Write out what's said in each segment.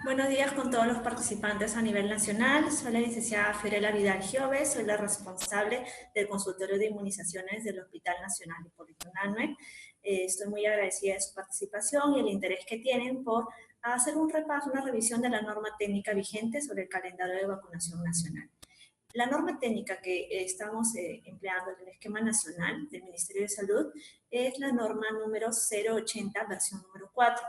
Buenos días con todos los participantes a nivel nacional. Soy la licenciada Fiorella Vidal Giove, soy la responsable del consultorio de inmunizaciones del Hospital Nacional Hipólito Unanue. Estoy muy agradecida de su participación y el interés que tienen por hacer un repaso, una revisión de la norma técnica vigente sobre el calendario de vacunación nacional. La norma técnica que estamos empleando en el esquema nacional del Ministerio de Salud es la norma número 080, versión número 4.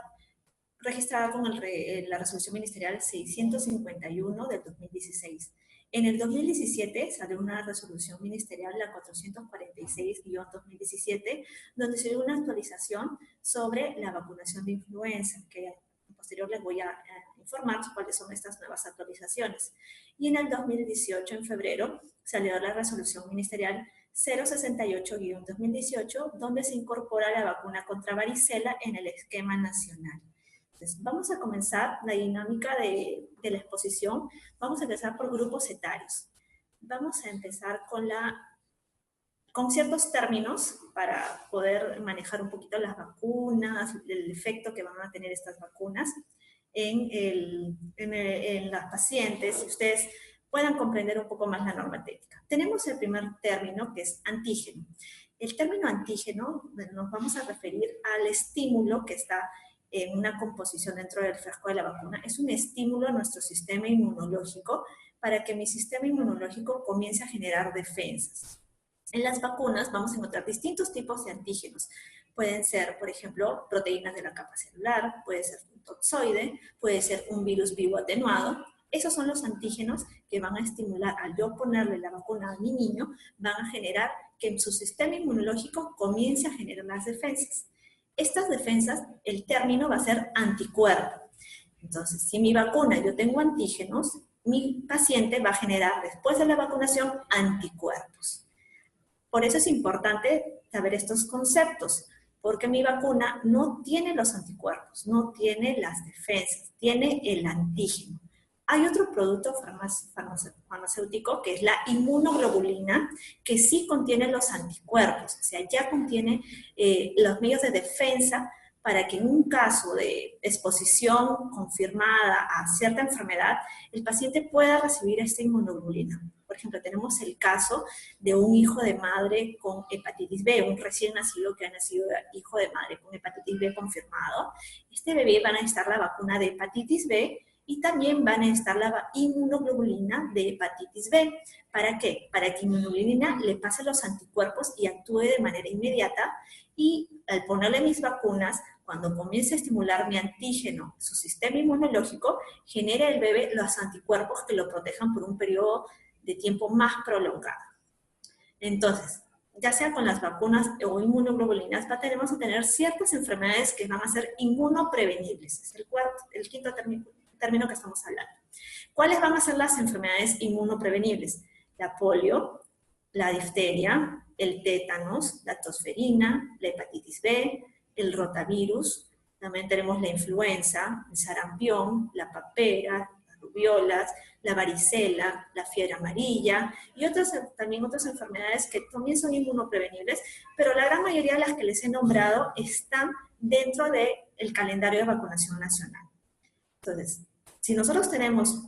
Registrada con la resolución ministerial 651 del 2016. En el 2017 salió una resolución ministerial, la 446-2017, donde se dio una actualización sobre la vacunación de influenza, que en posterior les voy a informar cuáles son estas nuevas actualizaciones. Y en el 2018, en febrero, salió la resolución ministerial 068-2018, donde se incorpora la vacuna contra varicela en el esquema nacional. Entonces, vamos a comenzar la dinámica de la exposición. Vamos a empezar por grupos etarios. Vamos a empezar con ciertos términos para poder manejar un poquito las vacunas, el efecto que van a tener estas vacunas en las pacientes, y ustedes puedan comprender un poco más la norma técnica. Tenemos el primer término, que es antígeno. El término antígeno nos vamos a referir al estímulo que está en una composición dentro del frasco de la vacuna. Es un estímulo a nuestro sistema inmunológico para que mi sistema inmunológico comience a generar defensas. En las vacunas vamos a encontrar distintos tipos de antígenos. Pueden ser, por ejemplo, proteínas de la capa celular, puede ser un toxoide, puede ser un virus vivo atenuado. Esos son los antígenos que van a estimular, al yo ponerle la vacuna a mi niño, van a generar que en su sistema inmunológico comience a generar las defensas. Estas defensas, el término va a ser anticuerpo. Entonces, si mi vacuna yo tengo antígenos, mi paciente va a generar después de la vacunación anticuerpos. Por eso es importante saber estos conceptos, porque mi vacuna no tiene los anticuerpos, no tiene las defensas, tiene el antígeno. Hay otro producto farmacéutico que es la inmunoglobulina, que sí contiene los anticuerpos, o sea, ya contiene los medios de defensa para que en un caso de exposición confirmada a cierta enfermedad, el paciente pueda recibir esta inmunoglobulina. Por ejemplo, tenemos el caso de un hijo de madre con hepatitis B, un recién nacido que ha nacido hijo de madre con hepatitis B confirmado. Este bebé va a necesitar la vacuna de hepatitis B y también van a necesitar la inmunoglobulina de hepatitis B. ¿Para qué? Para que inmunoglobulina le pase los anticuerpos y actúe de manera inmediata, y al ponerle mis vacunas, cuando comience a estimular mi antígeno, su sistema inmunológico, genera el bebé los anticuerpos que lo protejan por un periodo de tiempo más prolongado. Entonces, ya sea con las vacunas o inmunoglobulinas, tenemos que tener ciertas enfermedades que van a ser inmunoprevenibles. Es el quinto término que estamos hablando. ¿Cuáles van a ser las enfermedades inmunoprevenibles? La polio, la difteria, el tétanos, la tosferina, la hepatitis B, el rotavirus. También tenemos la influenza, el sarampión, la papera, las rubiolas, la varicela, la fiebre amarilla y también otras enfermedades que también son inmunoprevenibles, pero la gran mayoría de las que les he nombrado están dentro del calendario de vacunación nacional. Entonces, si nosotros tenemos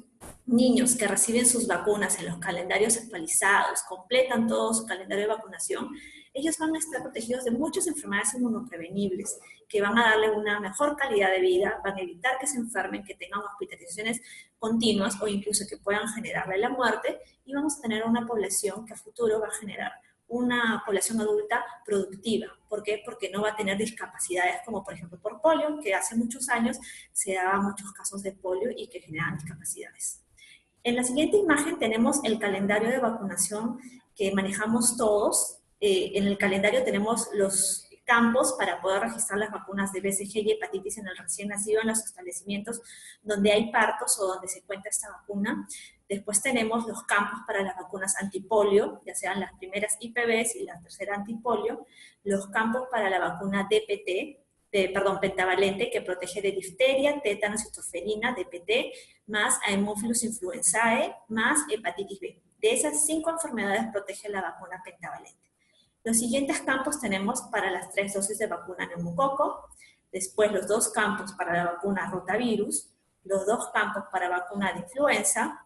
niños que reciben sus vacunas en los calendarios actualizados, completan todo su calendario de vacunación, ellos van a estar protegidos de muchas enfermedades inmunoprevenibles que van a darle una mejor calidad de vida, van a evitar que se enfermen, que tengan hospitalizaciones continuas o incluso que puedan generarle la muerte, y vamos a tener una población que a futuro va a generar una población adulta productiva. ¿Por qué? Porque no va a tener discapacidades como por ejemplo por polio, que hace muchos años se daban muchos casos de polio y que generaban discapacidades. En la siguiente imagen tenemos el calendario de vacunación que manejamos todos. En el calendario tenemos los campos para poder registrar las vacunas de BCG y hepatitis en el recién nacido en los establecimientos donde hay partos o donde se cuenta esta vacuna. Después tenemos los campos para las vacunas antipolio, ya sean las primeras IPVs y la tercera antipolio, los campos para la vacuna pentavalente, que protege de difteria, tétanos y tosferina, DPT, más Haemophilus influenzae, más hepatitis B. De esas 5 enfermedades protege la vacuna pentavalente. Los siguientes campos tenemos para las 3 dosis de vacuna neumococo, después los 2 campos para la vacuna rotavirus, los 2 campos para vacuna de influenza,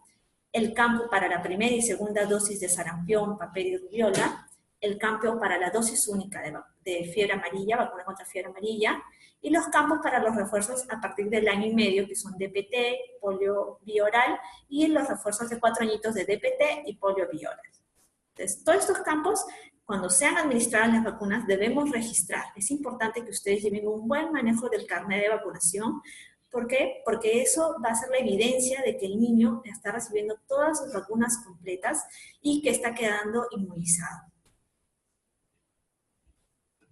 el campo para la primera y segunda dosis de sarampión, papel y rubiola, el campo para la dosis única de fiebre amarilla, vacuna contra fiebre amarilla, y los campos para los refuerzos a partir del año y medio, que son DPT, polio bioral, y los refuerzos de 4 añitos de DPT y polio bioral. Entonces, todos estos campos, cuando sean administradas las vacunas, debemos registrar. Es importante que ustedes lleven un buen manejo del carnet de vacunación. ¿Por qué? Porque eso va a ser la evidencia de que el niño está recibiendo todas sus vacunas completas y que está quedando inmunizado.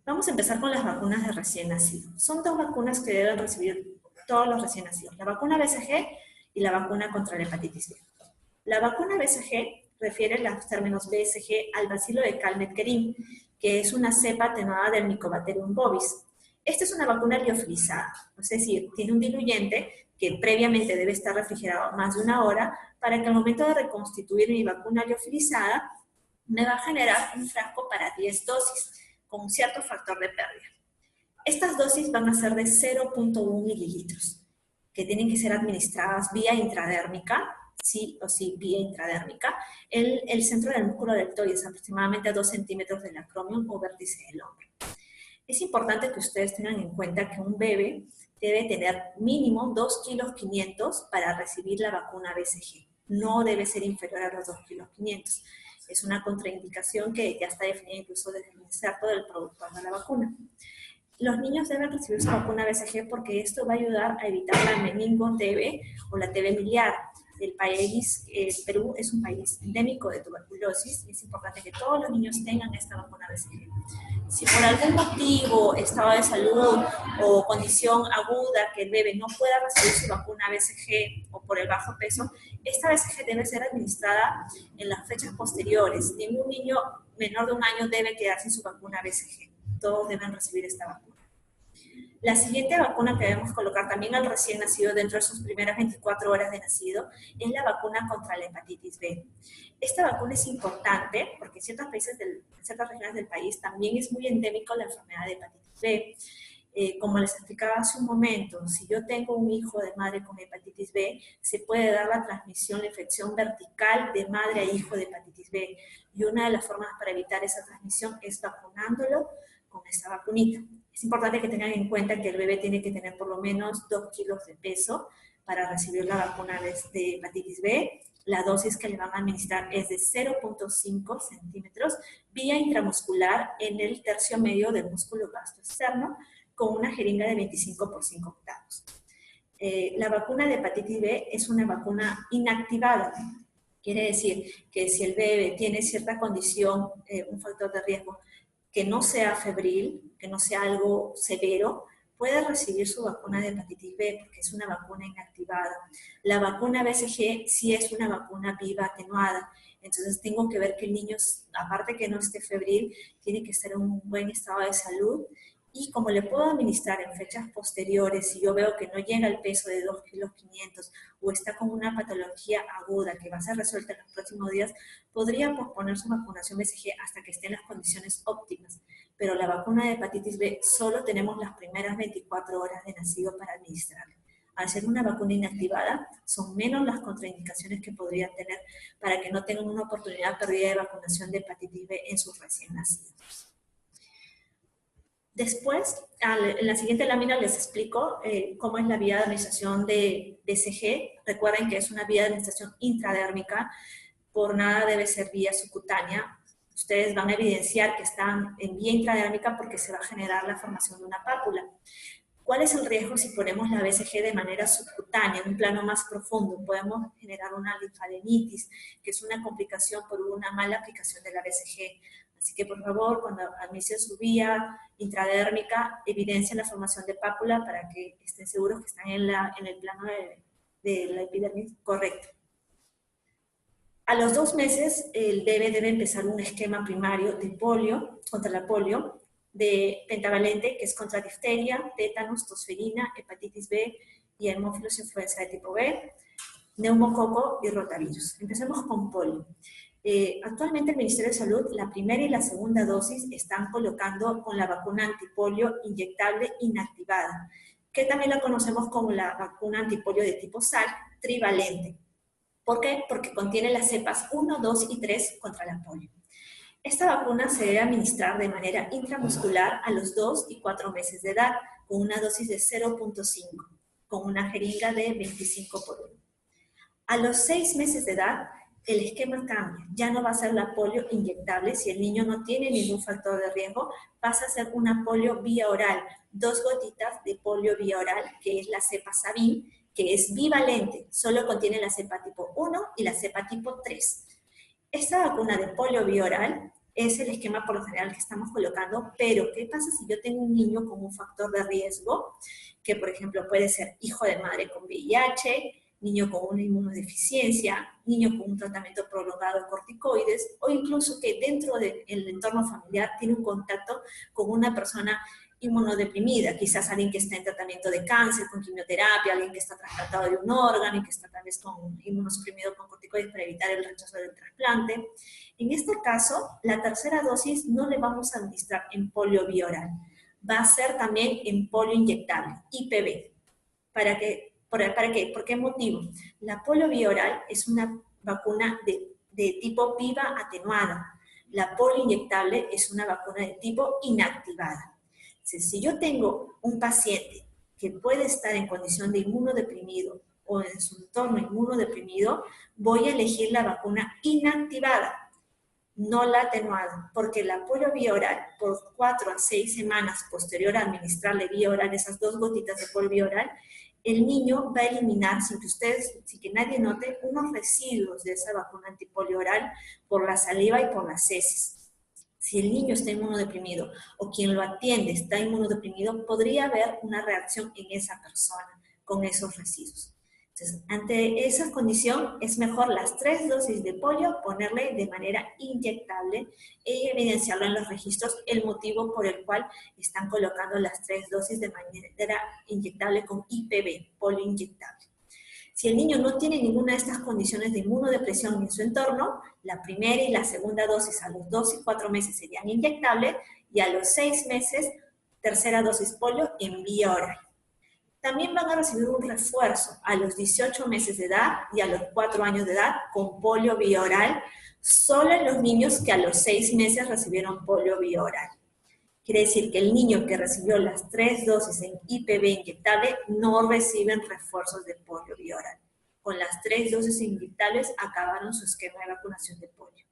Vamos a empezar con las vacunas de recién nacido. Son 2 vacunas que deben recibir todos los recién nacidos, la vacuna BCG y la vacuna contra la hepatitis B. La vacuna BCG refiere los términos BCG al bacilo de Calmette-Guerin, que es una cepa atenuada del Mycobacterium bovis. Esta es una vacuna liofilizada, es decir, tiene un diluyente que previamente debe estar refrigerado más de 1 hora para que al momento de reconstituir mi vacuna liofilizada me va a generar un frasco para 10 dosis con un cierto factor de pérdida. Estas dosis van a ser de 0.1 mililitros, que tienen que ser administradas vía intradérmica, sí o sí vía intradérmica, el centro del músculo deltoides, aproximadamente a 2 centímetros del acromion o vértice del hombro. Es importante que ustedes tengan en cuenta que un bebé debe tener mínimo 2,5 kilos para recibir la vacuna BCG. No debe ser inferior a los 2,5 kilos. Es una contraindicación que ya está definida incluso desde el inserto del productor de la vacuna. Los niños deben recibir su vacuna BCG porque esto va a ayudar a evitar la meningo-TB o la TB miliar. El país, Perú es un país endémico de tuberculosis y es importante que todos los niños tengan esta vacuna BCG. Si por algún motivo, estado de salud o condición aguda que el bebé no pueda recibir su vacuna BCG o por el bajo peso, esta BCG debe ser administrada en las fechas posteriores. Ningún niño menor de 1 año debe quedar sin su vacuna BCG. Todos deben recibir esta vacuna. La siguiente vacuna que debemos colocar también al recién nacido dentro de sus primeras 24 horas de nacido es la vacuna contra la hepatitis B. Esta vacuna es importante porque en ciertos países, en ciertas regiones del país también es muy endémico la enfermedad de hepatitis B. Como les explicaba hace un momento, si yo tengo un hijo de madre con hepatitis B, se puede dar la transmisión, la infección vertical de madre a hijo de hepatitis B. Y una de las formas para evitar esa transmisión es vacunándolo con esta vacunita. Es importante que tengan en cuenta que el bebé tiene que tener por lo menos 2 kilos de peso para recibir la vacuna de hepatitis B. La dosis que le van a administrar es de 0.5 centímetros vía intramuscular en el tercio medio del músculo vasto externo con una jeringa de 25 por 5 octavos. La vacuna de hepatitis B es una vacuna inactivada. Quiere decir que si el bebé tiene cierta condición, un factor de riesgo, que no sea febril, que no sea algo severo, puede recibir su vacuna de hepatitis B porque es una vacuna inactivada. La vacuna BCG sí es una vacuna viva atenuada, entonces tengo que ver que el niño, aparte que no esté febril, tiene que estar en un buen estado de salud y como le puedo administrar en fechas posteriores, si yo veo que no llega al peso de 2,5 kilos o está con una patología aguda que va a ser resuelta en los próximos días, podría posponer su vacunación BCG hasta que esté en las condiciones óptimas. Pero la vacuna de hepatitis B solo tenemos las primeras 24 horas de nacido para administrarla. Al ser una vacuna inactivada, son menos las contraindicaciones que podrían tener para que no tengan una oportunidad perdida de vacunación de hepatitis B en sus recién nacidos. Después, en la siguiente lámina les explico cómo es la vía de administración de BCG. Recuerden que es una vía de administración intradérmica, por nada debe ser vía subcutánea. Ustedes van a evidenciar que están en vía intradérmica porque se va a generar la formación de una pápula. ¿Cuál es el riesgo si ponemos la BCG de manera subcutánea, en un plano más profundo? Podemos generar una linfadenitis, que es una complicación por una mala aplicación de la BCG. Así que, por favor, cuando administren su vía intradérmica, evidencien la formación de pápula para que estén seguros que están en el plano de la epidermis correcto. A los 2 meses, el bebé debe empezar un esquema primario de polio, contra la polio, de pentavalente, que es contra difteria, tétanos, tosferina, hepatitis B y hemófilos influenza de tipo B, neumococo y rotavirus. Empecemos con polio. Actualmente el Ministerio de Salud, la primera y la segunda dosis están colocando con la vacuna antipolio inyectable inactivada. que también la conocemos como la vacuna antipolio de tipo SAL trivalente. ¿Por qué? Porque contiene las cepas 1, 2 y 3 contra la polio. Esta vacuna se debe administrar de manera intramuscular a los 2 y 4 meses de edad, con una dosis de 0.5, con una jeringa de 25 por 1. A los 6 meses de edad, el esquema cambia. Ya no va a ser la polio inyectable. Si el niño no tiene ningún factor de riesgo, pasa a ser una polio vía oral. 2 gotitas de polio vía oral, que es la cepa Sabin, que es bivalente. Solo contiene la cepa tipo 1 y la cepa tipo 3. Esta vacuna de polio vía oral es el esquema por lo general que estamos colocando, pero ¿qué pasa si yo tengo un niño con un factor de riesgo? Que, por ejemplo, puede ser hijo de madre con VIH, niño con una inmunodeficiencia, niño con un tratamiento prolongado de corticoides, o incluso que dentro del entorno familiar tiene un contacto con una persona inmunodeprimida, quizás alguien que está en tratamiento de cáncer, con quimioterapia, alguien que está trasplantado de un órgano y que está tal vez con inmunosuprimido con corticoides para evitar el rechazo del trasplante. En este caso, la tercera dosis no le vamos a administrar en polio vía oral, va a ser también en polio inyectable, IPV. ¿Para qué? ¿Por qué motivo? La polio vía oral es una vacuna de tipo viva atenuada. La polio inyectable es una vacuna de tipo inactivada. Si yo tengo un paciente que puede estar en condición de inmunodeprimido o en su entorno inmunodeprimido, voy a elegir la vacuna inactivada, no la atenuada, porque la polio vía oral, por 4 a 6 semanas posterior a administrarle vía oral esas 2 gotitas de polio vía oral, el niño va a eliminar, sin que nadie note, unos residuos de esa vacuna antipolio oral por la saliva y por las heces. Si el niño está inmunodeprimido o quien lo atiende está inmunodeprimido, podría haber una reacción en esa persona con esos residuos. Entonces, ante esa condición, es mejor las 3 dosis de polio ponerle de manera inyectable y evidenciarlo en los registros el motivo por el cual están colocando las 3 dosis de manera inyectable con IPV, polio inyectable. Si el niño no tiene ninguna de estas condiciones de inmunodepresión en su entorno, la primera y la segunda dosis a los 2 y 4 meses serían inyectables y a los 6 meses, tercera dosis polio en vía oral. También van a recibir un refuerzo a los 18 meses de edad y a los 4 años de edad con polio vía oral, solo en los niños que a los 6 meses recibieron polio vía oral. Quiere decir que el niño que recibió las 3 dosis en IPV inyectable no reciben refuerzos de polio vía oral. Con las 3 dosis inyectables acabaron su esquema de vacunación de polio.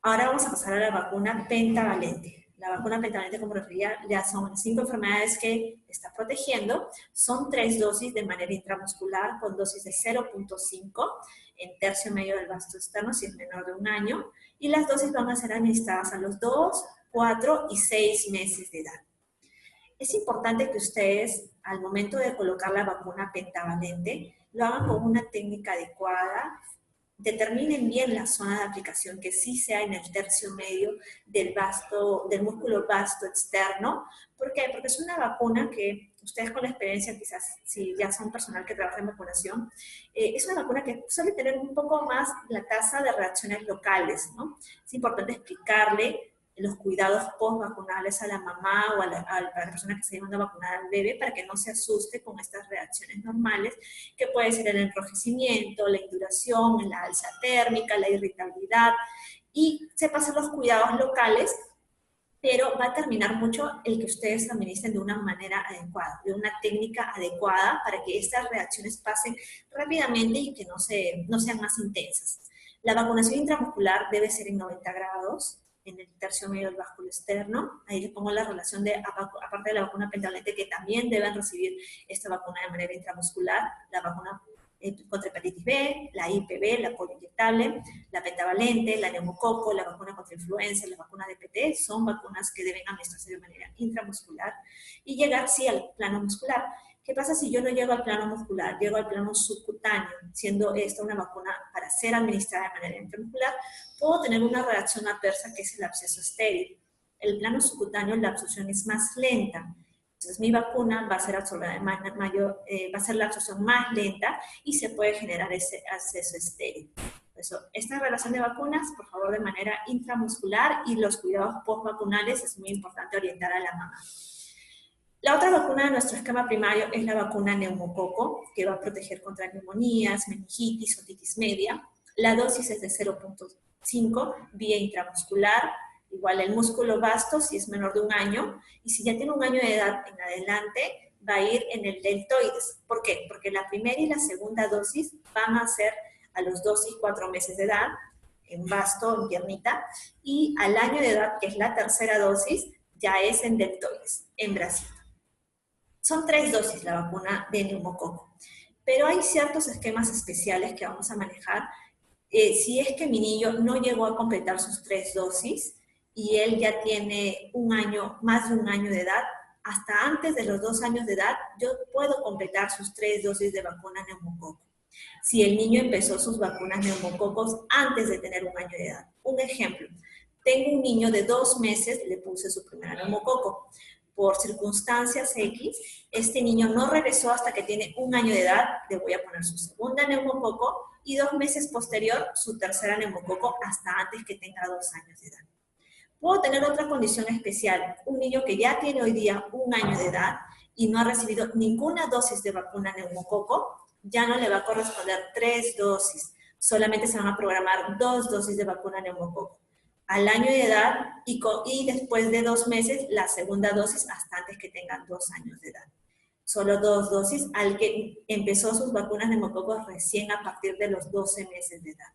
Ahora vamos a pasar a la vacuna pentavalente. La vacuna pentavalente, como refería, ya son 5 enfermedades que está protegiendo. Son 3 dosis de manera intramuscular con dosis de 0.5 en tercio medio del vasto externo si es menor de 1 año. Y las dosis van a ser administradas a los 2, 4 y 6 meses de edad. Es importante que ustedes, al momento de colocar la vacuna pentavalente, lo hagan con una técnica adecuada, determinen bien la zona de aplicación, que sí sea en el tercio medio del músculo vasto externo. ¿Por qué? Porque es una vacuna que ustedes con la experiencia, quizás si ya son personal que trabaja en vacunación, es una vacuna que suele tener un poco más la tasa de reacciones locales, ¿no? Es importante explicarle los cuidados post-vacunales a la mamá o a la persona que se está llevando a vacunar al bebé para que no se asuste con estas reacciones normales, que puede ser el enrojecimiento, la induración, la alza térmica, la irritabilidad, y sepa hacer los cuidados locales, pero va a terminar mucho el que ustedes administren de una manera adecuada, de una técnica adecuada para que estas reacciones pasen rápidamente y que no sean más intensas. La vacunación intramuscular debe ser en 90 grados, en el tercio medio del básculo externo. Ahí les pongo la relación de, aparte de la vacuna pentavalente, que también deben recibir esta vacuna de manera intramuscular, la vacuna contra hepatitis B, la IPV, la polio inyectable, la pentavalente, la neumococo, la vacuna contra influenza, la vacuna de DPT, son vacunas que deben administrarse de manera intramuscular y llegar, sí, al plano muscular. ¿Qué pasa si yo no llego al plano muscular? Llego al plano subcutáneo, siendo esta una vacuna para ser administrada de manera intramuscular, puedo tener una reacción adversa que es el absceso estéril. El plano subcutáneo, la absorción es más lenta. Entonces mi vacuna va a ser absorbida va a ser la absorción más lenta y se puede generar ese absceso estéril. Por eso, esta relación de vacunas, por favor, de manera intramuscular, y los cuidados postvacunales es muy importante orientar a la mamá. La otra vacuna de nuestro esquema primario es la vacuna neumococo, que va a proteger contra neumonías, meningitis, otitis media. La dosis es de 0.5 vía intramuscular, igual el músculo vasto si es menor de 1 año, y si ya tiene 1 año de edad en adelante, va a ir en el deltoides. ¿Por qué? Porque la primera y la segunda dosis van a ser a los 2 y 4 meses de edad, en vasto, en piernita, y al año de edad, que es la tercera dosis, ya es en deltoides, en bracito. Son 3 dosis la vacuna de neumococo, pero hay ciertos esquemas especiales que vamos a manejar. Si es que mi niño no llegó a completar sus 3 dosis y él ya tiene 1 año, más de 1 año de edad, hasta antes de los 2 años de edad, yo puedo completar sus 3 dosis de vacuna neumococo. Si el niño empezó sus vacunas neumococos antes de tener 1 año de edad. Un ejemplo, tengo un niño de 2 meses, le puse su primera neumococo. Por circunstancias X, este niño no regresó hasta que tiene 1 año de edad, le voy a poner su segunda neumococo y 2 meses posterior su tercera neumococo hasta antes que tenga 2 años de edad. Puedo tener otra condición especial, un niño que ya tiene hoy día 1 año de edad y no ha recibido ninguna dosis de vacuna neumococo, ya no le va a corresponder 3 dosis, solamente se van a programar 2 dosis de vacuna neumococo. Al año de edad y después de 2 meses la segunda dosis hasta antes que tengan 2 años de edad. Solo 2 dosis al que empezó sus vacunas neumococos recién a partir de los 12 meses de edad.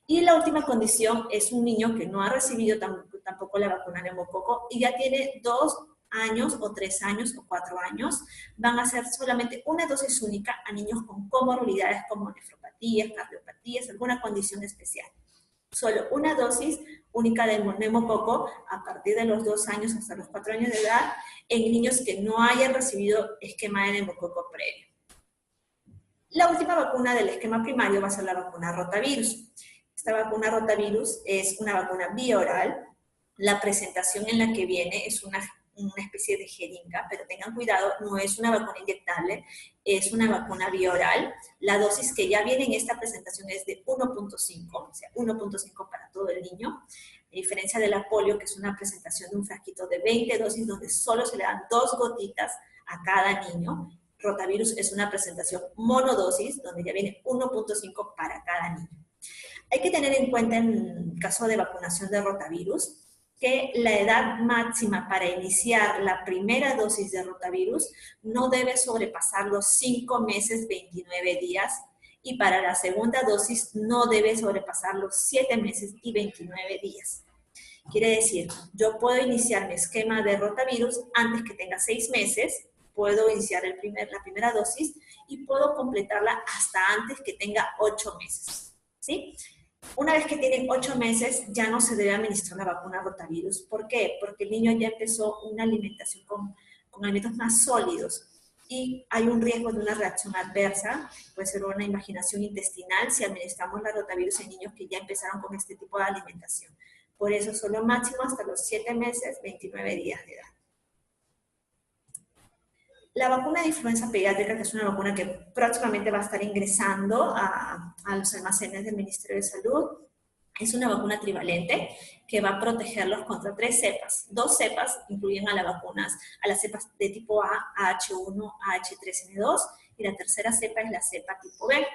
Y la última condición es un niño que no ha recibido tampoco la vacuna neumococo y ya tiene 2 años o 3 años o 4 años, van a ser solamente una dosis única a niños con comorbilidades como nefropatías, cardiopatías, alguna condición especial. Solo una dosis única de neumococo a partir de los 2 años hasta los 4 años de edad en niños que no hayan recibido esquema de neumococo previo. La última vacuna del esquema primario va a ser la vacuna rotavirus. Esta vacuna rotavirus es una vacuna bioral. La presentación en la que viene es una especie de jeringa, pero tengan cuidado, no es una vacuna inyectable, es una vacuna bioral. La dosis que ya viene en esta presentación es de 1.5, o sea, 1.5 para todo el niño, a diferencia de la polio, que es una presentación de un frasquito de 20 dosis, donde solo se le dan 2 gotitas a cada niño. Rotavirus es una presentación monodosis, donde ya viene 1.5 para cada niño. Hay que tener en cuenta en caso de vacunación de rotavirus que la edad máxima para iniciar la primera dosis de rotavirus no debe sobrepasar los 5 meses 29 días y para la segunda dosis no debe sobrepasar los 7 meses y 29 días. Quiere decir, yo puedo iniciar mi esquema de rotavirus antes que tenga 6 meses, puedo iniciar la primera dosis y puedo completarla hasta antes que tenga 8 meses, ¿sí? Una vez que tienen 8 meses, ya no se debe administrar la vacuna rotavirus. ¿Por qué? Porque el niño ya empezó una alimentación con alimentos más sólidos y hay un riesgo de una reacción adversa, puede ser una invaginación intestinal si administramos la rotavirus en niños que ya empezaron con este tipo de alimentación. Por eso solo máximo hasta los 7 meses, 29 días de edad. La vacuna de influenza pediátrica, que es una vacuna que próximamente va a estar ingresando a los almacenes del Ministerio de Salud, es una vacuna trivalente que va a protegerlos contra 3 cepas. 2 cepas incluyen a las cepas de tipo A, AH1, AH3N2, y la tercera cepa es la cepa tipo B.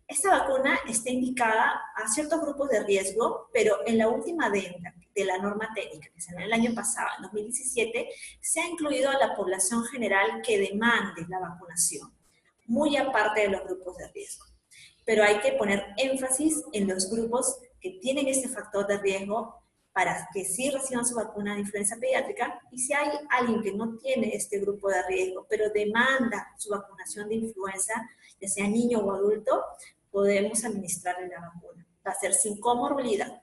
Esta vacuna está indicada a ciertos grupos de riesgo, pero en la última adenda de la norma técnica, que se dio el año pasado, en 2017, se ha incluido a la población general que demande la vacunación, muy aparte de los grupos de riesgo. Pero hay que poner énfasis en los grupos que tienen este factor de riesgo para que sí reciban su vacuna de influenza pediátrica, y si hay alguien que no tiene este grupo de riesgo, pero demanda su vacunación de influenza, ya sea niño o adulto, podemos administrarle la vacuna. Va a ser sin comorbilidad.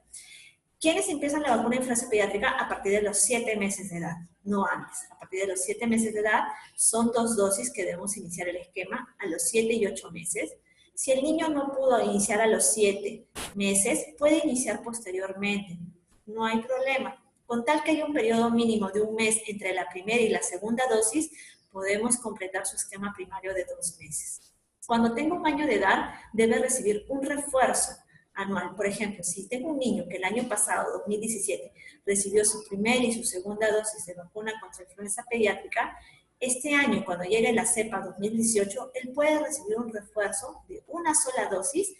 ¿Quiénes empiezan la vacuna de influenza pediátrica? A partir de los 7 meses de edad, no antes. A partir de los 7 meses de edad son 2 dosis que debemos iniciar el esquema a los 7 y 8 meses. Si el niño no pudo iniciar a los 7 meses, puede iniciar posteriormente. No hay problema. Con tal que haya un periodo mínimo de 1 mes entre la primera y la segunda dosis, podemos completar su esquema primario de 2 meses. Cuando tenga 1 año de edad, debe recibir un refuerzo anual. Por ejemplo, si tengo un niño que el año pasado, 2017, recibió su primera y su segunda dosis de vacuna contra influenza pediátrica, este año, cuando llegue la cepa 2018, él puede recibir un refuerzo de una sola dosis,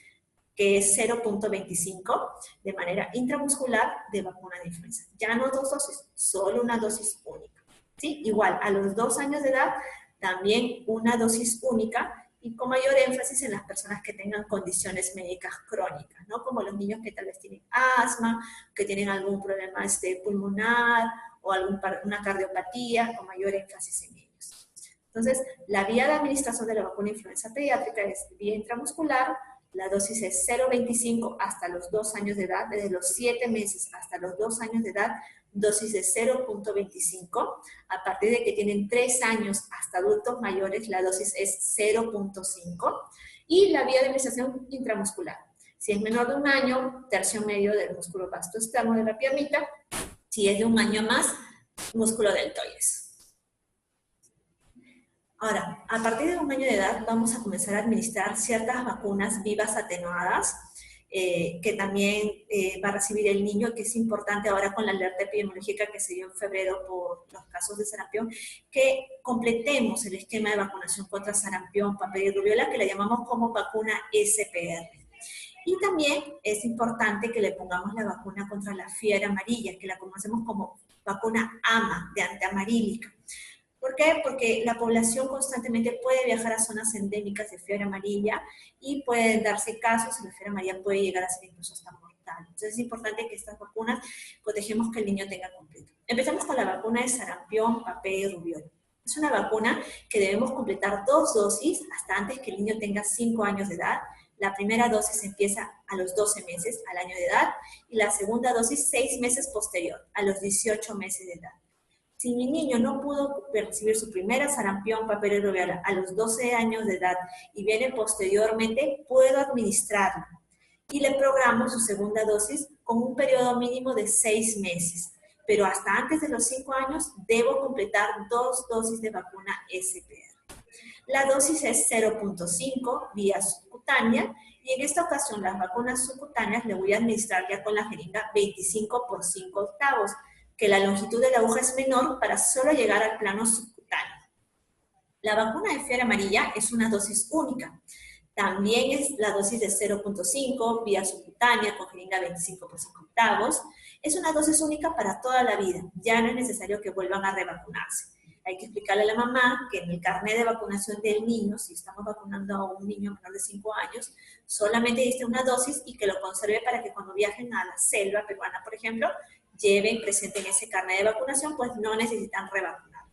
que es 0.25, de manera intramuscular de vacuna de influenza. Ya no 2 dosis, solo una dosis única. ¿Sí? Igual, a los 2 años de edad, también una dosis única, y con mayor énfasis en las personas que tengan condiciones médicas crónicas, ¿no? Como los niños que tal vez tienen asma, que tienen algún problema pulmonar, o una cardiopatía, con mayor énfasis en ellos. Entonces, la vía de administración de la vacuna de influenza pediátrica es vía intramuscular. La dosis es 0.25 hasta los 2 años de edad, desde los 7 meses hasta los 2 años de edad, dosis de 0.25. A partir de que tienen 3 años hasta adultos mayores, la dosis es 0.5. Y la vía de administración intramuscular. Si es menor de 1 año, tercio medio del músculo vasto externo de la piernita. Si es de 1 año más, músculo deltoides. Ahora, a partir de 1 año de edad vamos a comenzar a administrar ciertas vacunas vivas atenuadas que también va a recibir el niño, que es importante ahora con la alerta epidemiológica que se dio en febrero por los casos de sarampión, que completemos el esquema de vacunación contra sarampión, papel y rubiola, que le llamamos como vacuna SPR. Y también es importante que le pongamos la vacuna contra la fiebre amarilla, que la conocemos como vacuna AMA, de antiamarílica. ¿Por qué? Porque la población constantemente puede viajar a zonas endémicas de fiebre amarilla y pueden darse casos y la fiebre amarilla puede llegar a ser incluso hasta mortal. Entonces es importante que estas vacunas protegemos que el niño tenga completo. Empezamos con la vacuna de sarampión, papel y rubiola. Es una vacuna que debemos completar 2 dosis hasta antes que el niño tenga 5 años de edad. La primera dosis empieza a los 12 meses, al año de edad, y la segunda dosis 6 meses posterior, a los 18 meses de edad. Si mi niño no pudo recibir su primera sarampión, papel y rubiola a los 12 años de edad y viene posteriormente, puedo administrarlo. Y le programo su segunda dosis con un periodo mínimo de 6 meses. Pero hasta antes de los 5 años debo completar 2 dosis de vacuna SPR. La dosis es 0.5 vía subcutánea y en esta ocasión las vacunas subcutáneas le voy a administrar ya con la jeringa 25 por 5 octavos, que la longitud de la aguja es menor para solo llegar al plano subcutáneo. La vacuna de fiebre amarilla es una dosis única. También es la dosis de 0.5 vía subcutánea con jeringa 25 por 5 octavos. Es una dosis única para toda la vida. Ya no es necesario que vuelvan a revacunarse. Hay que explicarle a la mamá que en el carnet de vacunación del niño, si estamos vacunando a un niño menor de 5 años, solamente existe una dosis y que lo conserve para que cuando viajen a la selva peruana, por ejemplo, lleven presente en ese carnet de vacunación, pues no necesitan revacunar.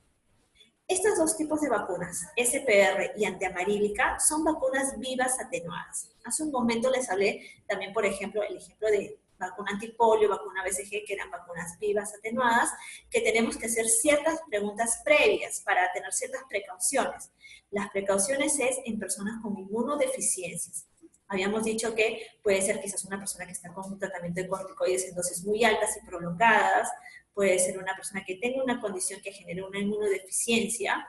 Estos 2 tipos de vacunas, SPR y antiamarílica, son vacunas vivas atenuadas. Hace un momento les hablé también, por ejemplo, el ejemplo de vacuna antipolio, vacuna BCG, que eran vacunas vivas atenuadas, que tenemos que hacer ciertas preguntas previas para tener ciertas precauciones. Las precauciones es en personas con inmunodeficiencias. Habíamos dicho que puede ser quizás una persona que está con un tratamiento de corticoides en dosis muy altas y prolongadas, puede ser una persona que tenga una condición que genere una inmunodeficiencia,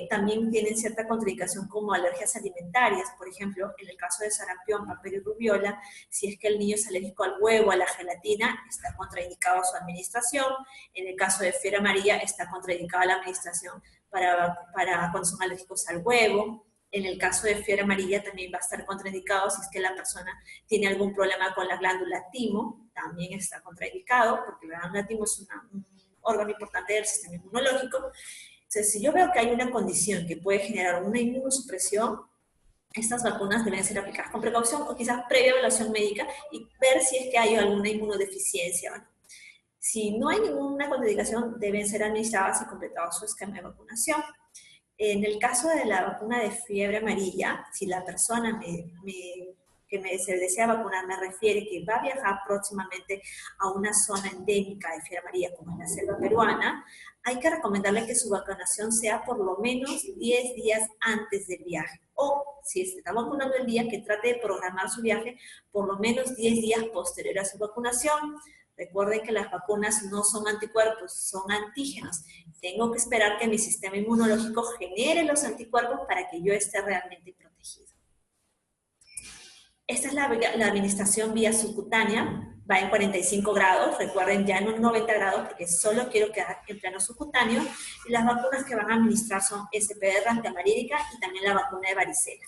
también tienen cierta contraindicación como alergias alimentarias, por ejemplo, en el caso de sarampión, papel y rubiola, si es que el niño es alérgico al huevo, a la gelatina, está contraindicado su administración. En el caso de fiebre amarilla, está contraindicada la administración para cuando son alérgicos al huevo. En el caso de fiebre amarilla también va a estar contraindicado si es que la persona tiene algún problema con la glándula timo, también está contraindicado, porque la glándula timo es un órgano importante del sistema inmunológico. Entonces, si yo veo que hay una condición que puede generar una inmunosupresión, estas vacunas deben ser aplicadas con precaución o quizás previa evaluación médica y ver si es que hay alguna inmunodeficiencia o no. Si no hay ninguna contraindicación, deben ser administradas y completado su esquema de vacunación. En el caso de la vacuna de fiebre amarilla, si la persona se desea vacunar me refiere que va a viajar próximamente a una zona endémica de fiebre amarilla como es la selva peruana, hay que recomendarle que su vacunación sea por lo menos 10 días antes del viaje. O si se está vacunando el día, que trate de programar su viaje por lo menos 10 días posterior a su vacunación. Recuerden que las vacunas no son anticuerpos, son antígenos. Tengo que esperar que mi sistema inmunológico genere los anticuerpos para que yo esté realmente protegido. Esta es la administración vía subcutánea. va en 45 grados, recuerden ya no en 90 grados, porque solo quiero quedar en plano subcutáneo, y las vacunas que van a administrar son SPR, antiamarílica y también la vacuna de varicela.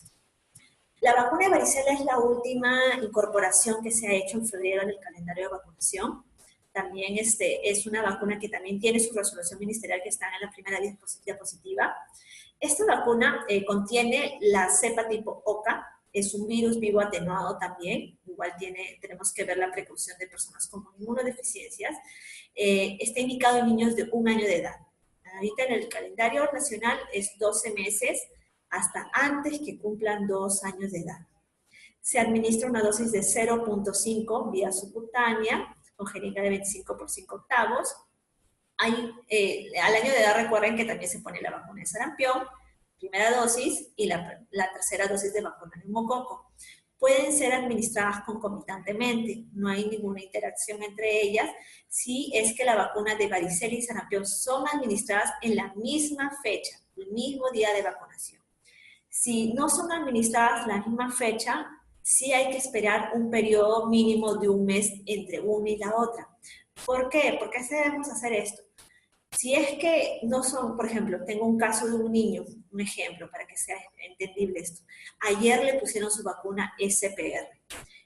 La vacuna de varicela es la última incorporación que se ha hecho en febrero en el calendario de vacunación. También es una vacuna que también tiene su resolución ministerial que está en la primera diapositiva. Esta vacuna contiene la cepa tipo OCA, es un virus vivo atenuado también, igual tenemos que ver la precaución de personas con inmunodeficiencias. Está indicado en niños de 1 año de edad. Ahorita en el calendario nacional es 12 meses, hasta antes que cumplan 2 años de edad. Se administra una dosis de 0.5 vía subcutánea, con jeringa de 25 por 5 octavos. Al año de edad recuerden que también se pone la vacuna de sarampión, primera dosis, y la tercera dosis de vacuna de neumococo. Pueden ser administradas concomitantemente, no hay ninguna interacción entre ellas, si es que la vacuna de varicela y sarampión son administradas en la misma fecha, el mismo día de vacunación. Si no son administradas la misma fecha, sí hay que esperar un periodo mínimo de 1 mes entre una y la otra. ¿Por qué? ¿Por qué debemos hacer esto? Si es que no son, por ejemplo, tengo un caso de un niño, un ejemplo para que sea entendible esto. Ayer le pusieron su vacuna SPR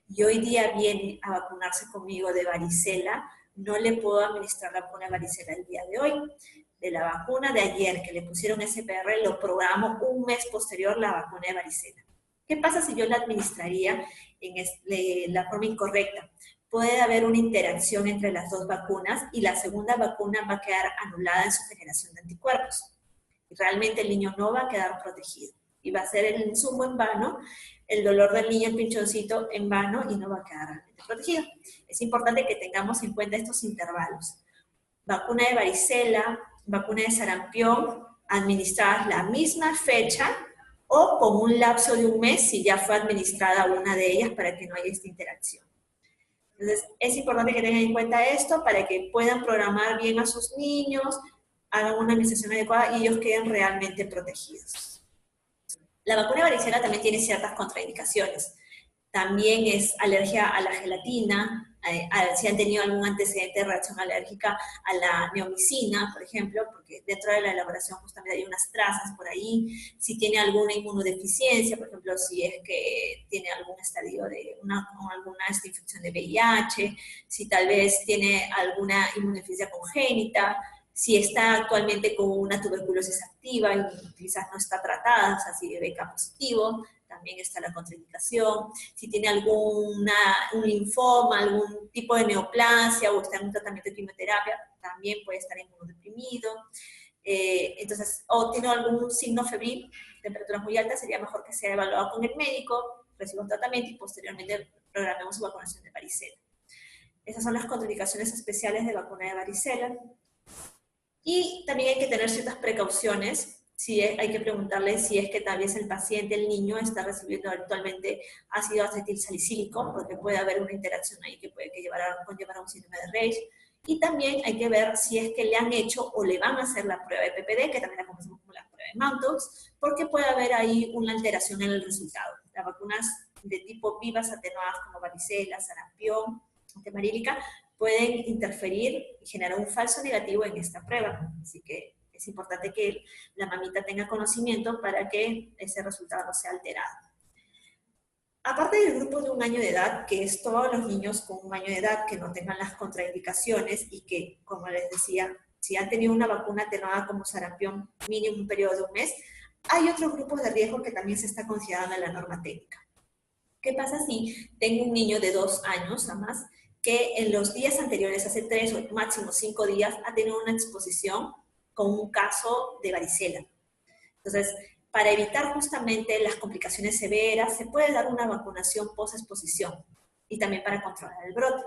y hoy día viene a vacunarse conmigo de varicela, no le puedo administrar la vacuna de varicela el día de hoy. De la vacuna de ayer que le pusieron SPR, lo programo 1 mes posterior la vacuna de varicela. ¿Qué pasa si yo la administraría en la forma incorrecta? Puede haber una interacción entre las dos vacunas y la segunda vacuna va a quedar anulada en su generación de anticuerpos. Y realmente el niño no va a quedar protegido. Y va a ser el insumo en vano, el dolor del niño, el pinchoncito en vano, y no va a quedar realmente protegido. Es importante que tengamos en cuenta estos intervalos. Vacuna de varicela, vacuna de sarampión, administradas la misma fecha o con un lapso de 1 mes si ya fue administrada una de ellas para que no haya esta interacción. Entonces, es importante que tengan en cuenta esto para que puedan programar bien a sus niños, hagan una administración adecuada y ellos queden realmente protegidos. La vacuna de varicela también tiene ciertas contraindicaciones. También es alergia a la gelatina, si han tenido algún antecedente de reacción alérgica a la neomicina, por ejemplo, porque dentro de la elaboración justamente hay unas trazas por ahí. Si tiene alguna inmunodeficiencia, por ejemplo, si es que tiene algún estadio de alguna infección de VIH, si tal vez tiene alguna inmunodeficiencia congénita, si está actualmente con una tuberculosis activa y quizás no está tratada, o sea, si es BK positivo, también está la contraindicación. Si tiene un linfoma, algún tipo de neoplasia o está en un tratamiento de quimioterapia, también puede estar inmunodeprimido. Entonces, o tiene algún signo febril, temperaturas muy altas, sería mejor que sea evaluado con el médico, reciba un tratamiento y posteriormente programemos su vacunación de varicela. Esas son las contraindicaciones especiales de vacuna de varicela. Y también hay que tener ciertas precauciones. Sí, hay que preguntarle si es que tal vez el paciente, el niño, está recibiendo actualmente ácido acetilsalicílico, porque puede haber una interacción ahí que puede conllevar a un síndrome de Raynaud. Y también hay que ver si es que le han hecho o le van a hacer la prueba de PPD, que también la conocemos como la prueba de Mantoux, porque puede haber ahí una alteración en el resultado. Las vacunas de tipo vivas atenuadas como varicela, sarampión, antiamarílica, pueden interferir y generar un falso negativo en esta prueba. Así que es importante que la mamita tenga conocimiento para que ese resultado no sea alterado. Aparte del grupo de 1 año de edad, que es todos los niños con 1 año de edad que no tengan las contraindicaciones y que, como les decía, si han tenido una vacuna atenuada como sarampión, mínimo un periodo de 1 mes, hay otros grupos de riesgo que también se está considerando en la norma técnica. ¿Qué pasa si tengo un niño de 2 años a más que en los días anteriores, hace 3 o máximo 5 días, ha tenido una exposición con un caso de varicela? Entonces, para evitar justamente las complicaciones severas, se puede dar una vacunación post-exposición y también para controlar el brote.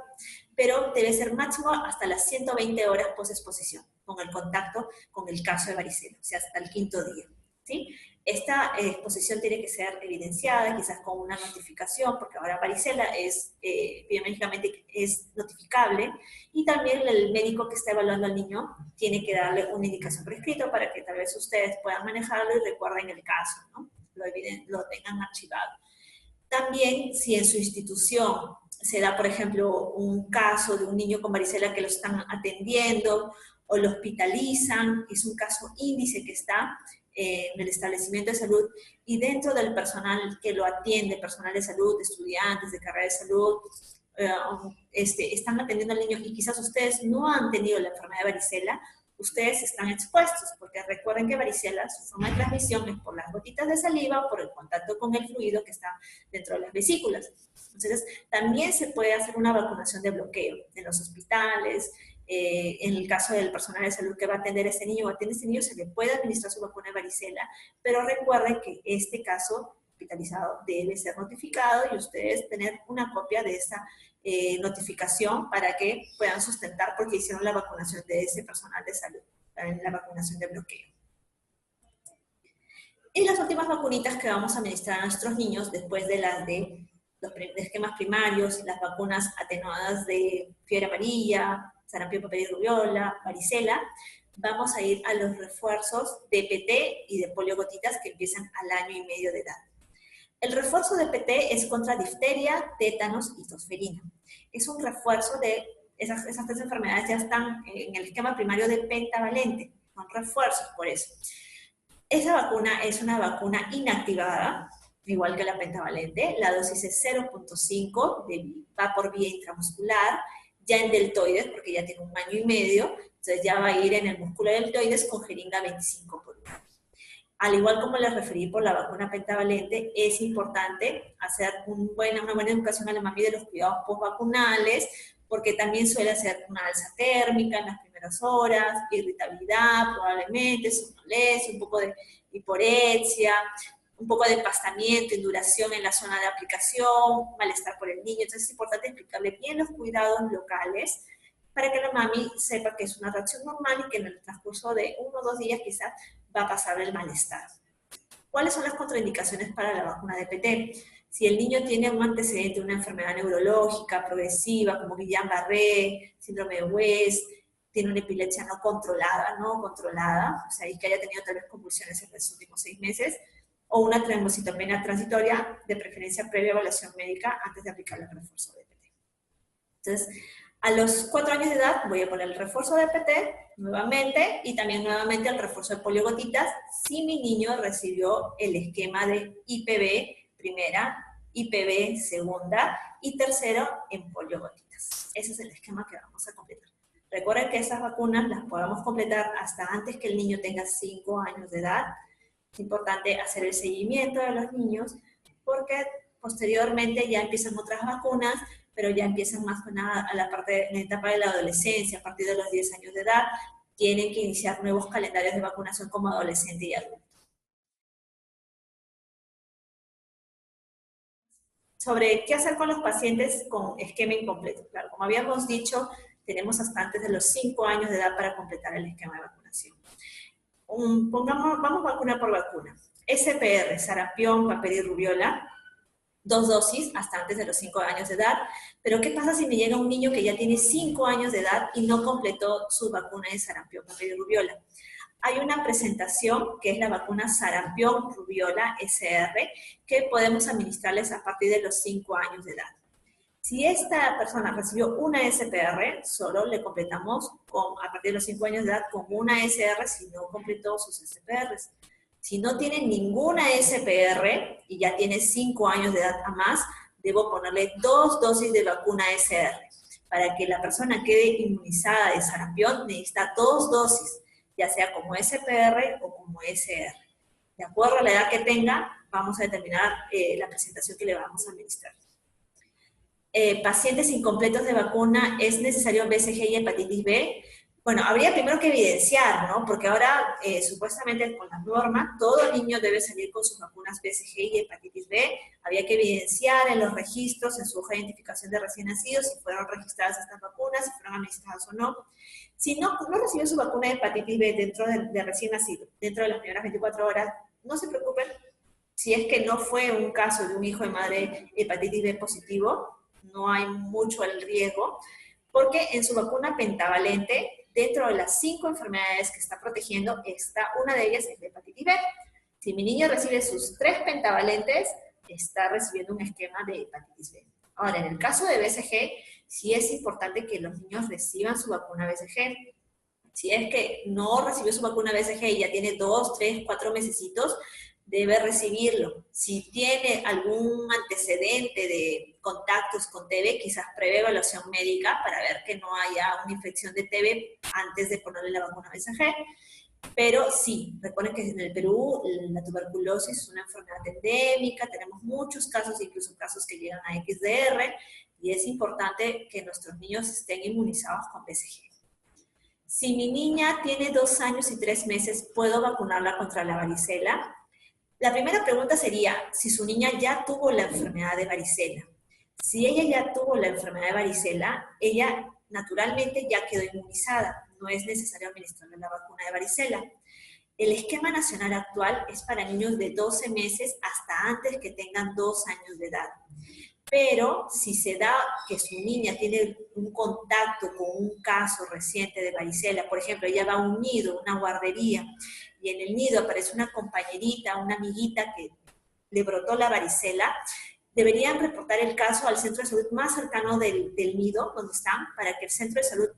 Pero debe ser máximo hasta las 120 horas post-exposición, con el contacto con el caso de varicela, o sea, hasta el 5.º día, ¿sí? Esta exposición tiene que ser evidenciada, quizás con una notificación, porque ahora varicela biomédicamente es notificable, y también el médico que está evaluando al niño tiene que darle una indicación por escrito para que tal vez ustedes puedan manejarlo y recuerden el caso, ¿no? Lo tengan archivado. También, si en su institución se da, por ejemplo, un caso de un niño con varicela que lo están atendiendo o lo hospitalizan, es un caso índice que está en el establecimiento de salud, y dentro del personal que lo atiende, personal de salud, estudiantes de carrera de salud, están atendiendo al niño y quizás ustedes no han tenido la enfermedad de varicela, ustedes están expuestos, porque recuerden que varicela, su forma de transmisión es por las gotitas de saliva o por el contacto con el fluido que está dentro de las vesículas. Entonces, también se puede hacer una vacunación de bloqueo en los hospitales. En el caso del personal de salud que va a atender a este niño o atiende a este niño, se le puede administrar su vacuna de varicela, pero recuerden que este caso hospitalizado debe ser notificado y ustedes tener una copia de esa notificación para que puedan sustentar porque hicieron la vacunación de ese personal de salud, la vacunación de bloqueo. Y las últimas vacunitas que vamos a administrar a nuestros niños después de las de los esquemas primarios, las vacunas atenuadas de fiebre amarilla, sarampión, papel y rubiola, varicela, vamos a ir a los refuerzos de PT y de poliogotitas que empiezan al año y medio de edad. El refuerzo de PT es contra difteria, tétanos y tosferina. Es un refuerzo de esas tres enfermedades, ya están en el esquema primario de pentavalente, son refuerzos por eso. Esa vacuna es una vacuna inactivada, igual que la pentavalente. La dosis es 0.5, va por vía intramuscular, ya en deltoides, porque ya tiene un año y medio, entonces ya va a ir en el músculo deltoides con jeringa 25 por 1. Al igual como les referí por la vacuna pentavalente, es importante hacer una buena educación a la mami de los cuidados postvacunales, porque también suele hacer una alza térmica en las primeras horas, irritabilidad probablemente, somnolencia, un poco de hiporexia, un poco de empastamiento, induración en la zona de aplicación, malestar por el niño. Entonces es importante explicarle bien los cuidados locales para que la mami sepa que es una reacción normal y que en el transcurso de 1 o 2 días quizás va a pasar el malestar. ¿Cuáles son las contraindicaciones para la vacuna de PT? Si el niño tiene un antecedente de una enfermedad neurológica progresiva, como Guillain-Barré, síndrome de West, tiene una epilepsia no controlada, o sea, y que haya tenido tal vez convulsiones en los últimos 6 meses, o una trombocitopenia transitoria, de preferencia previa evaluación médica antes de aplicar el refuerzo de PT. Entonces, a los 4 años de edad voy a poner el refuerzo de PT nuevamente y también nuevamente el refuerzo de poliogotitas si mi niño recibió el esquema de IPV primera, IPV segunda y tercero en poliogotitas. Ese es el esquema que vamos a completar. Recuerden que esas vacunas las podemos completar hasta antes que el niño tenga 5 años de edad. Es importante hacer el seguimiento de los niños porque posteriormente ya empiezan otras vacunas, pero ya empiezan más con a la parte en la etapa de la adolescencia, a partir de los 10 años de edad, tienen que iniciar nuevos calendarios de vacunación como adolescente y adulto. Sobre qué hacer con los pacientes con esquema incompleto. Claro, como habíamos dicho, tenemos hasta antes de los 5 años de edad para completar el esquema de vacunación. Vamos vacuna por vacuna. SPR, sarampión, papel y rubiola, 2 dosis hasta antes de los 5 años de edad. Pero ¿qué pasa si me llega un niño que ya tiene 5 años de edad y no completó su vacuna de sarampión, papel y rubiola? Hay una presentación que es la vacuna sarampión, rubiola, SR, que podemos administrarles a partir de los 5 años de edad. Si esta persona recibió una SPR, solo le completamos a partir de los 5 años de edad con una SR si no completó sus SPRs. Si no tiene ninguna SPR y ya tiene 5 años de edad a más, debo ponerle 2 dosis de vacuna SR. Para que la persona quede inmunizada de sarampión, necesita 2 dosis, ya sea como SPR o como SR. De acuerdo a la edad que tenga, vamos a determinar la presentación que le vamos a administrar. Pacientes incompletos de vacuna, ¿es necesario BCG y hepatitis B? Bueno, habría primero que evidenciar, ¿no? Porque ahora, supuestamente con las normas, todo niño debe salir con sus vacunas BCG y hepatitis B. Había que evidenciar en los registros, en su hoja de identificación de recién nacidos, si fueron registradas estas vacunas, si fueron administradas o no. Si no recibió su vacuna de hepatitis B dentro de recién nacido, dentro de las primeras 24 horas, no se preocupen. Si es que no fue un caso de un hijo de madre hepatitis B positivo, no hay mucho el riesgo, porque en su vacuna pentavalente, dentro de las 5 enfermedades que está protegiendo, una de ellas es la hepatitis B. Si mi niño recibe sus 3 pentavalentes, está recibiendo un esquema de hepatitis B. Ahora, en el caso de BCG, sí es importante que los niños reciban su vacuna BCG. Si es que no recibió su vacuna BCG y ya tiene 2, 3, 4 mesecitos, debe recibirlo. Si tiene algún antecedente de contactos con TB, quizás previa evaluación médica para ver que no haya una infección de TB antes de ponerle la vacuna BCG. Pero sí, recuerden que en el Perú la tuberculosis es una enfermedad endémica, tenemos muchos casos, incluso casos que llegan a XDR, y es importante que nuestros niños estén inmunizados con BCG. Si mi niña tiene 2 años y 3 meses, ¿puedo vacunarla contra la varicela? La primera pregunta sería si su niña ya tuvo la enfermedad de varicela. Si ella ya tuvo la enfermedad de varicela, ella naturalmente ya quedó inmunizada. No es necesario administrarle la vacuna de varicela. El esquema nacional actual es para niños de 12 meses hasta antes que tengan 2 años de edad. Pero si se da que su niña tiene un contacto con un caso reciente de varicela, por ejemplo, ella va a un nido, una guardería, y en el nido aparece una compañerita, una amiguita que le brotó la varicela, deberían reportar el caso al centro de salud más cercano del nido, donde están, para que el centro de salud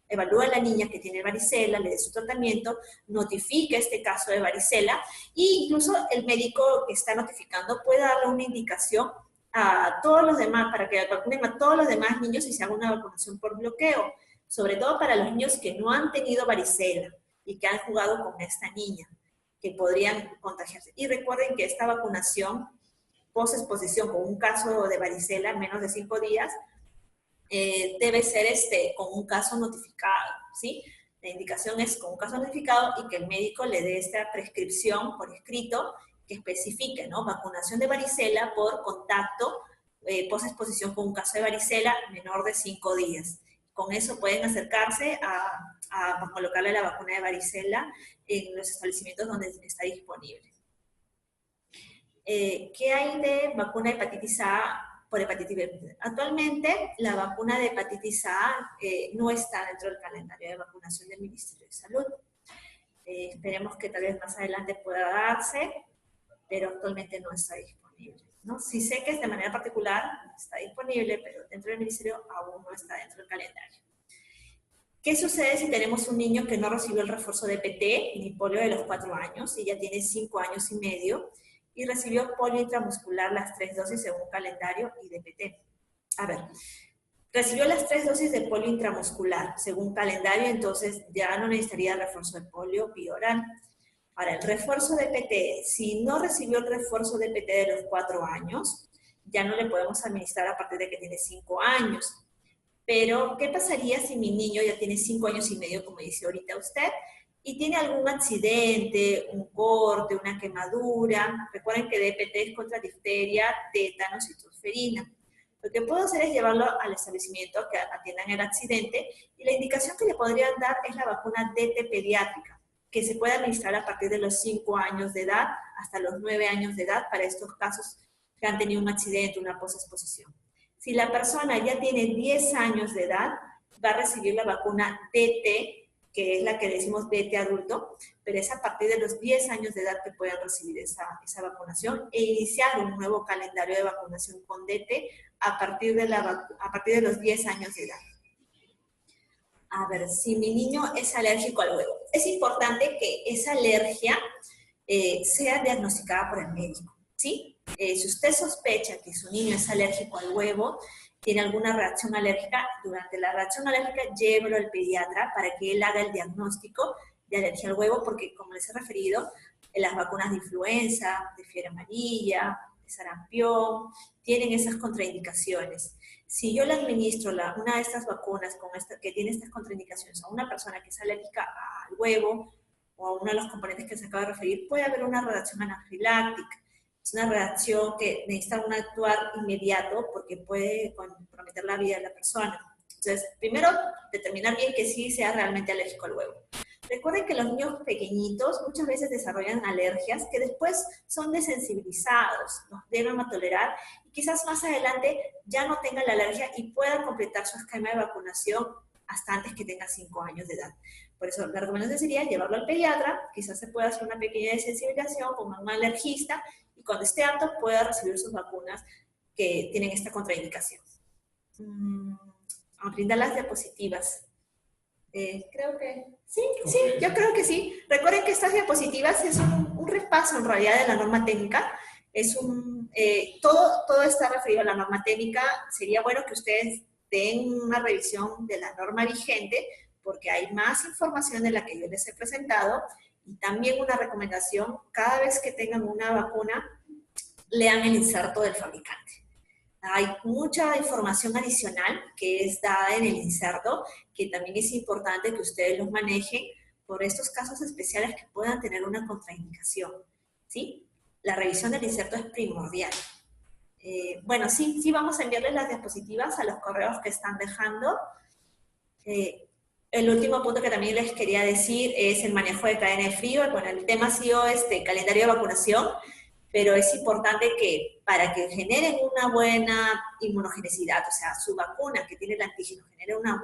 evalúe a la niña que tiene varicela, le dé su tratamiento, notifique este caso de varicela, e incluso el médico que está notificando puede darle una indicación a todos los demás, para que vacunen a todos los demás niños y se haga una vacunación por bloqueo, sobre todo para los niños que no han tenido varicela y que han jugado con esta niña, que podrían contagiarse. Y recuerden que esta vacunación, post-exposición con un caso de varicela, menos de 5 días, debe ser con un caso notificado, ¿sí? La indicación es con un caso notificado y que el médico le dé esta prescripción por escrito que especifique, ¿no? Vacunación de varicela por contacto, post-exposición con un caso de varicela menor de 5 días. Con eso pueden acercarse a colocarle la vacuna de varicela en los establecimientos donde está disponible. ¿Qué hay de vacuna de hepatitis A por hepatitis B? Actualmente, la vacuna de hepatitis A no está dentro del calendario de vacunación del Ministerio de Salud. Esperemos que tal vez más adelante pueda darse, pero actualmente no está disponible, ¿no? Sí sé que es de manera particular, está disponible, pero dentro del Ministerio aún no está dentro del calendario. ¿Qué sucede si tenemos un niño que no recibió el refuerzo de PT ni polio de los 4 años y ya tiene 5 años y medio y recibió polio intramuscular las 3 dosis según calendario y de PT? A ver, recibió las 3 dosis de polio intramuscular según calendario, entonces ya no necesitaría refuerzo de polio vía oral. Ahora, el refuerzo de PT, si no recibió el refuerzo de PT de los 4 años, ya no le podemos administrar a partir de que tiene 5 años. Pero, ¿qué pasaría si mi niño ya tiene 5 años y medio, como dice ahorita usted, y tiene algún accidente, un corte, una quemadura? Recuerden que DPT es contra difteria, tétanos y tosferina. Lo que puedo hacer es llevarlo al establecimiento que atiendan el accidente y la indicación que le podrían dar es la vacuna DT pediátrica, que se puede administrar a partir de los 5 años de edad hasta los 9 años de edad para estos casos que han tenido un accidente, una posexposición. Si la persona ya tiene 10 años de edad, va a recibir la vacuna DT, que es la que decimos DT adulto, pero es a partir de los 10 años de edad que pueden recibir esa vacunación e iniciar un nuevo calendario de vacunación con DT a partir de los 10 años de edad. A ver, si mi niño es alérgico al huevo. Es importante que esa alergia sea diagnosticada por el médico, ¿sí? Si usted sospecha que su niño es alérgico al huevo, tiene alguna reacción alérgica, durante la reacción alérgica llévelo al pediatra para que él haga el diagnóstico de alergia al huevo, porque como les he referido, las vacunas de influenza, de fiebre amarilla, de sarampión, tienen esas contraindicaciones. Si yo le administro una de estas vacunas que tiene estas contraindicaciones a una persona que es alérgica al huevo o a uno de los componentes que se acaba de referir, puede haber una reacción anafiláctica. Es una reacción que necesita un actuar inmediato porque puede comprometer la vida de la persona. Entonces, primero, determinar bien que sí sea realmente alérgico al huevo. Recuerden que los niños pequeñitos muchas veces desarrollan alergias que después son desensibilizados, los deben a tolerar y quizás más adelante ya no tengan la alergia y puedan completar su esquema de vacunación hasta antes que tenga 5 años de edad. Por eso la recomendación sería llevarlo al pediatra, quizás se pueda hacer una pequeña desensibilización con un alergista y cuando esté apto pueda recibir sus vacunas que tienen esta contraindicación. Vamos a brindar las diapositivas. Creo que sí, yo creo que sí. Recuerden que estas diapositivas es un repaso en realidad de la norma técnica. Es todo está referido a la norma técnica. Sería bueno que ustedes den una revisión de la norma vigente, porque hay más información de la que yo les he presentado, y también una recomendación: cada vez que tengan una vacuna, lean el inserto del fabricante. Hay mucha información adicional que es dada en el inserto, que también es importante que ustedes los manejen por estos casos especiales que puedan tener una contraindicación, ¿sí? La revisión del inserto es primordial. Bueno, sí, vamos a enviarles las diapositivas a los correos que están dejando. El último punto que también les quería decir es el manejo de cadena de frío. Bueno, el tema ha sido calendario de vacunación, pero es importante que para que generen una buena inmunogenicidad, o sea, su vacuna que tiene el antígeno genere una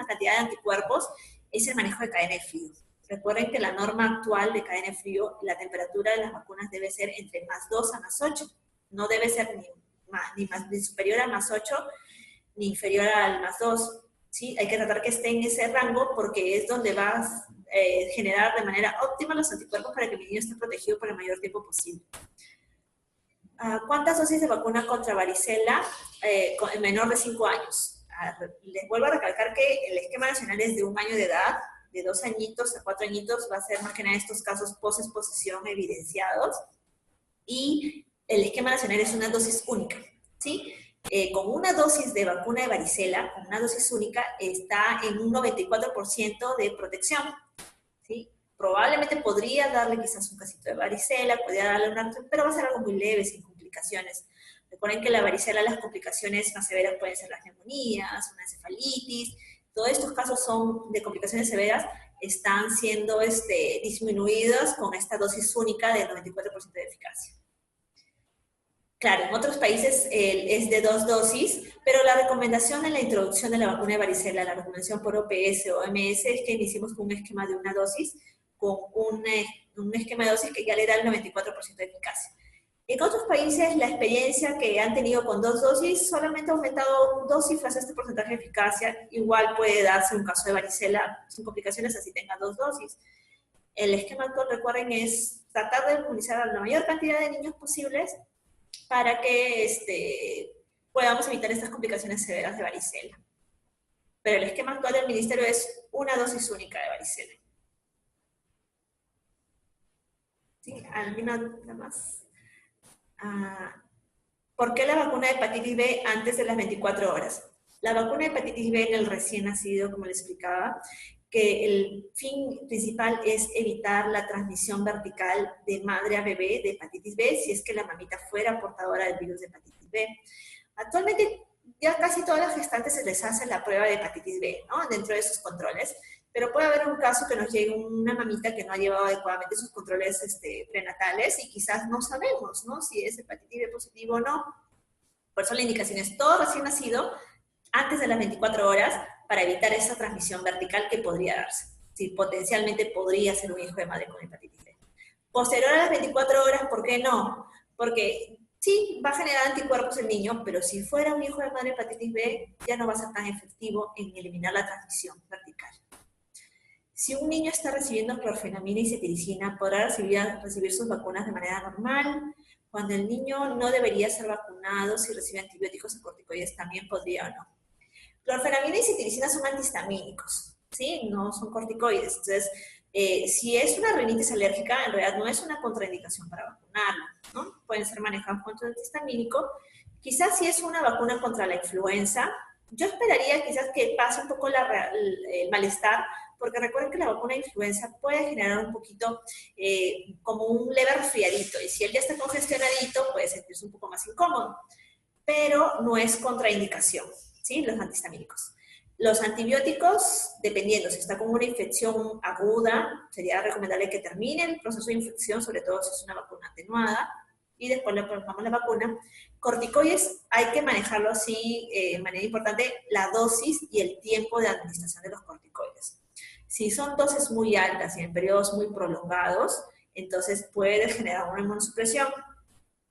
cantidad de anticuerpos, es el manejo de cadena de frío. Recuerden que la norma actual de cadena de frío, la temperatura de las vacunas debe ser entre +2 a +8. No debe ser ni superior a +8, ni inferior al +2. ¿Sí? Hay que tratar que esté en ese rango, porque es donde va a generar de manera óptima los anticuerpos para que el niño esté protegido por el mayor tiempo posible. ¿Cuántas dosis de vacuna contra varicela en menor de 5 años? Les vuelvo a recalcar que el esquema nacional es de 1 año de edad, de 2 añitos a 4 añitos, va a ser más que nada estos casos post-exposición evidenciados, y el esquema nacional es una dosis única, ¿sí? Con una dosis de vacuna de varicela, con una dosis única, está en un 94% de protección, ¿sí? Probablemente podría darle quizás un casito de varicela, podría darle una, pero va a ser algo muy leve, sin complicaciones. Recuerden que la varicela, las complicaciones más severas pueden ser las neumonías, una encefalitis. Todos estos casos de complicaciones severas están siendo disminuidos con esta dosis única del 94% de eficacia. Claro, en otros países es de 2 dosis, pero la recomendación en la introducción de la vacuna de varicela, la recomendación por OPS o OMS, es que iniciemos con un esquema de 1 dosis, con un esquema de dosis que ya le da el 94% de eficacia. En otros países, la experiencia que han tenido con 2 dosis solamente ha aumentado 2 cifras este porcentaje de eficacia. Igual puede darse un caso de varicela sin complicaciones, así tenga 2 dosis. El esquema actual, recuerden, es tratar de inmunizar a la mayor cantidad de niños posibles para que podamos evitar estas complicaciones severas de varicela. Pero el esquema actual del ministerio es 1 dosis única de varicela. ¿Sí? ¿Alguna más? ¿Por qué la vacuna de hepatitis B antes de las 24 horas? La vacuna de hepatitis B en el recién nacido, como les explicaba, que el fin principal es evitar la transmisión vertical de madre a bebé de hepatitis B si es que la mamita fuera portadora del virus de hepatitis B. Actualmente ya casi todas las gestantes se les hace la prueba de hepatitis B, ¿no? Dentro de sus controles, pero puede haber un caso que nos llegue una mamita que no ha llevado adecuadamente sus controles prenatales y quizás no sabemos, ¿no? Si es hepatitis B positivo o no. Por eso la indicación es todo recién nacido antes de las 24 horas, para evitar esa transmisión vertical que podría darse. Sí, potencialmente podría ser un hijo de madre con hepatitis B. Posterior a las 24 horas, ¿por qué no? Porque sí, va a generar anticuerpos el niño, pero si fuera un hijo de madre hepatitis B, ya no va a ser tan efectivo en eliminar la transmisión vertical. Si un niño está recibiendo clorfenamina y cetiricina, podrá recibir sus vacunas de manera normal. Cuando el niño no debería ser vacunado, si recibe antibióticos o corticoides, también podría o no. Clorfenamina y cetiricina son antihistamínicos, ¿sí? No son corticoides. Entonces, si es una rinitis alérgica, en realidad no es una contraindicación para vacunarlo, ¿no? Pueden ser manejados contra el antihistamínico. Quizás si es una vacuna contra la influenza, yo esperaría quizás que pase un poco el malestar, porque recuerden que la vacuna de influenza puede generar un poquito como un leve resfriadito, y si él ya está congestionadito, puede sentirse un poco más incómodo, pero no es contraindicación, ¿sí? Los antihistamínicos. Los antibióticos, dependiendo, si está con una infección aguda, sería recomendable que termine el proceso de infección, sobre todo si es una vacuna atenuada, y después le ponemos la vacuna. Corticoides, hay que manejarlo así, de manera importante, la dosis y el tiempo de administración de los corticoides. Si son dosis muy altas y en periodos muy prolongados, entonces puede generar una inmunosupresión.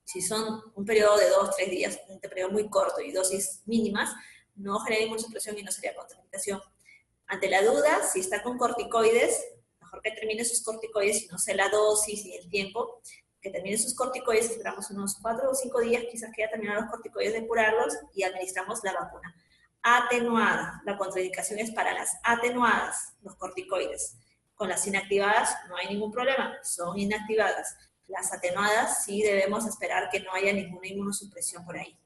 Si son un periodo de 2, 3 días, un periodo muy corto y dosis mínimas, no genera inmunosupresión y no sería contraindicación. Ante la duda, si está con corticoides, mejor que termine sus corticoides y no sé la dosis y el tiempo, que termine sus corticoides, esperamos unos 4 o 5 días, quizás que ya terminaron los corticoides, depurarlos y administramos la vacuna. Atenuada, la contraindicación es para las atenuadas, los corticoides. Con las inactivadas no hay ningún problema, son inactivadas. Las atenuadas sí debemos esperar que no haya ninguna inmunosupresión por ahí.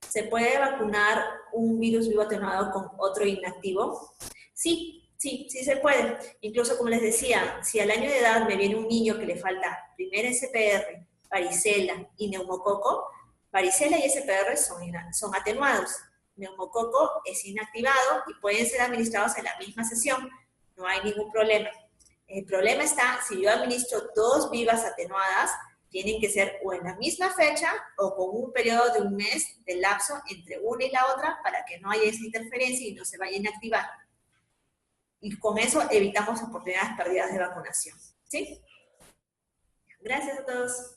¿Se puede vacunar un virus vivo atenuado con otro inactivo? Sí, sí, sí se puede. Incluso, como les decía, si al año de edad me viene un niño que le falta primer SPR, varicela y neumococo, varicela y SPR son atenuados. Neumococo es inactivado y pueden ser administrados en la misma sesión. No hay ningún problema. El problema está si yo administro 2 vivas atenuadas, tienen que ser o en la misma fecha o con un periodo de un mes de lapso entre una y la otra para que no haya esa interferencia y no se vaya a inactivar. Y con eso evitamos oportunidades perdidas de vacunación. ¿Sí? Gracias a todos.